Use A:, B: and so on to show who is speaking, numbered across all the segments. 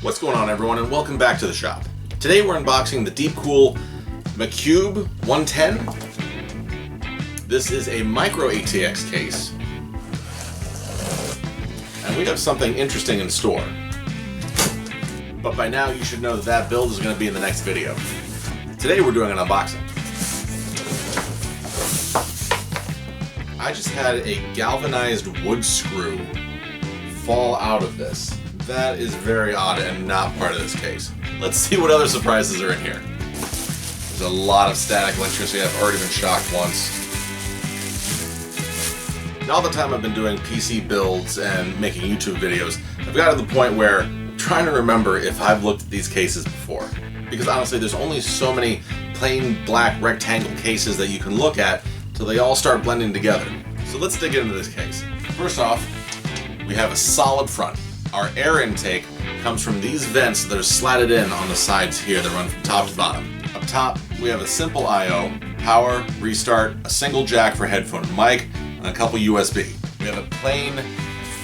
A: What's going on, everyone, and welcome back to the shop. Today we're unboxing the DeepCool Macube 110. This is a micro ATX case, and we have something interesting in store. But by now you should know that that build is going to be in the next video. Today we're doing an unboxing. I just had a galvanized wood screw fall out of this. That is very odd and not part of this case. Let's see what other surprises are in here. There's a lot of static electricity. I've already been shocked once. And all the time I've been doing PC builds and making YouTube videos, I've got to the point where I'm trying to remember if I've looked at these cases before. Because honestly, there's only so many plain black rectangle cases that you can look at till they all start blending together. So let's dig into this case. First off, we have a solid front. Our air intake comes from these vents that are slatted in on the sides here that run from top to bottom. Up top, we have a simple I/O, power, restart, a single jack for headphone and mic, and a couple USB. We have a plain,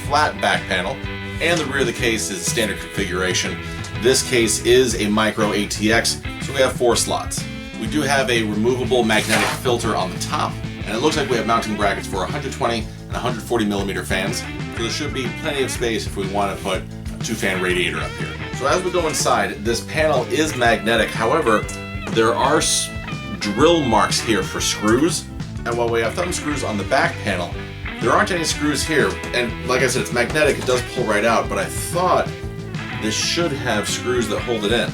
A: flat back panel, and the rear of the case is standard configuration. This case is a micro ATX, so we have 4 slots. We do have a removable magnetic filter on the top, and it looks like we have mounting brackets for 120 and 140 millimeter fans. So there should be plenty of space if we want to put a 2-fan radiator up here. So as we go inside, this panel is magnetic. However, there are drill marks here for screws. And while we have thumb screws on the back panel, there aren't any screws here. And like I said, it's magnetic, it does pull right out, but I thought this should have screws that hold it in.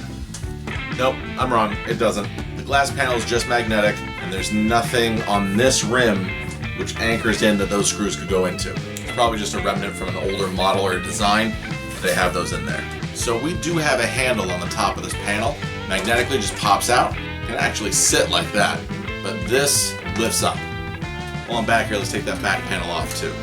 A: Nope, I'm wrong, it doesn't. The glass panel is just magnetic, and there's nothing on this rim which anchors in that those screws could go into. It's probably just a remnant from an older model or design. They have those in there. So we do have a handle on the top of this panel. Magnetically just pops out. Can actually sit like that. But this lifts up. While I'm back here, let's take that back panel off too.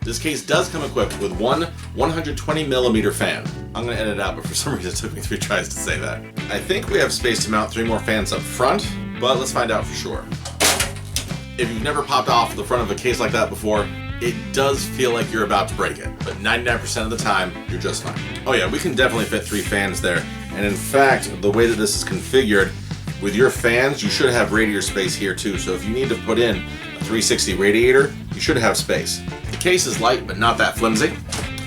A: This case does come equipped with one 120 millimeter fan. I'm going to edit it out, but for some reason it took me 3 tries to say that. I think we have space to mount 3 more fans up front, but let's find out for sure. If you've never popped off the front of a case like that before, it does feel like you're about to break it, but 99% of the time, you're just fine. Oh yeah, we can definitely fit 3 fans there, and in fact, the way that this is configured, with your fans, you should have radiator space here too, so if you need to put in a 360 radiator, you should have space. The case is light, but not that flimsy.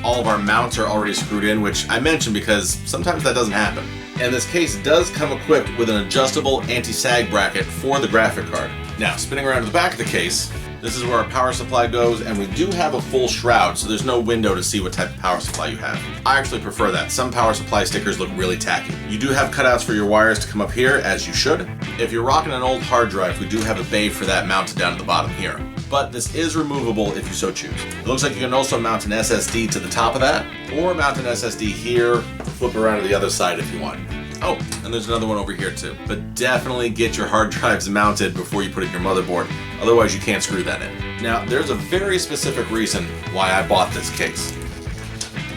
A: All of our mounts are already screwed in, which I mentioned because sometimes that doesn't happen. And this case does come equipped with an adjustable anti-sag bracket for the graphic card. Now, spinning around to the back of the case, this is where our power supply goes, and we do have a full shroud, so there's no window to see what type of power supply you have. I actually prefer that. Some power supply stickers look really tacky. You do have cutouts for your wires to come up here, as you should. If you're rocking an old hard drive, we do have a bay for that mounted down at the bottom here. But this is removable if you so choose. It looks like you can also mount an SSD to the top of that, or mount an SSD here, flip around to the other side if you want. Oh, and there's another one over here too. But definitely get your hard drives mounted before you put in your motherboard, otherwise you can't screw that in. Now, there's a very specific reason why I bought this case.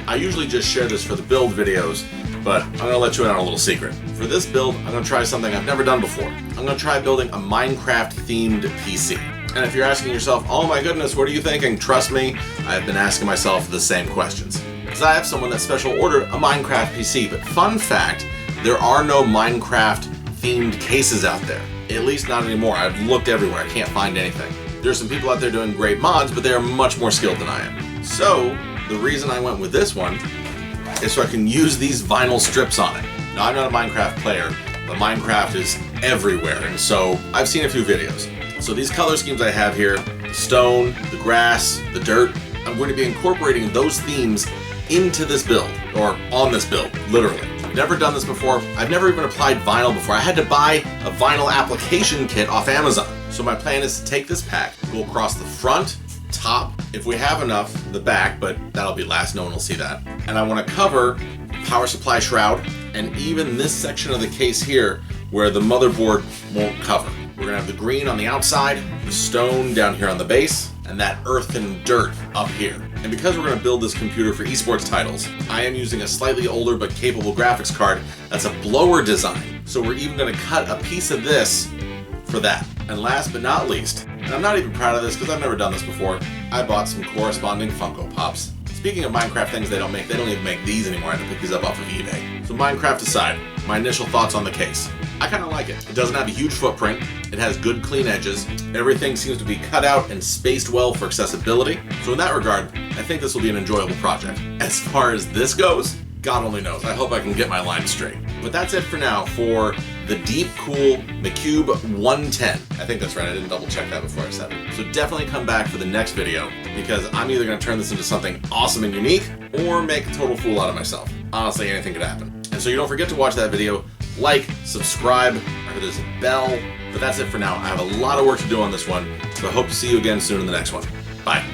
A: I usually just share this for the build videos, but I'm gonna let you in on a little secret. For this build, I'm gonna try something I've never done before. I'm gonna try building a Minecraft-themed PC. And if you're asking yourself, oh my goodness, what are you thinking? Trust me, I've been asking myself the same questions. Because I have someone that special ordered a Minecraft PC, but fun fact, there are no Minecraft-themed cases out there. At least not anymore. I've looked everywhere. I can't find anything. There's some people out there doing great mods, but they are much more skilled than I am. So, the reason I went with this one is so I can use these vinyl strips on it. Now, I'm not a Minecraft player, but Minecraft is everywhere, and so I've seen a few videos. So these color schemes I have here, the stone, the grass, the dirt, I'm going to be incorporating those themes into this build, or on this build, literally. Never done this before. I've never even applied vinyl before. I had to buy a vinyl application kit off Amazon. So my plan is to take this pack, go across the front, top, if we have enough, the back, but that'll be last, no one will see that. And I want to cover power supply shroud, and even this section of the case here where the motherboard won't cover. We're gonna have the green on the outside, the stone down here on the base, and that earth and dirt up here. And because we're going to build this computer for esports titles, I am using a slightly older but capable graphics card that's a blower design. So we're even going to cut a piece of this for that. And last but not least, and I'm not even proud of this because I've never done this before, I bought some corresponding Funko Pops. speaking of Minecraft things they don't even make these anymore. I had to pick these up off of eBay. So Minecraft aside, my initial thoughts on the case. I kind of like it. It doesn't have a huge footprint. It has good clean edges. Everything seems to be cut out and spaced well for accessibility. So in that regard, I think this will be an enjoyable project. As far as this goes, God only knows. I hope I can get my line straight. But that's it for now for the DeepCool Macube 110. I think that's right. I didn't double check that before I said it. So definitely come back for the next video because I'm either going to turn this into something awesome and unique or make a total fool out of myself. Honestly, anything could happen. And so you don't forget to watch that video, like, subscribe, there's a bell. But that's it for now. I have a lot of work to do on this one, so I hope to see you again soon in the next one. Bye.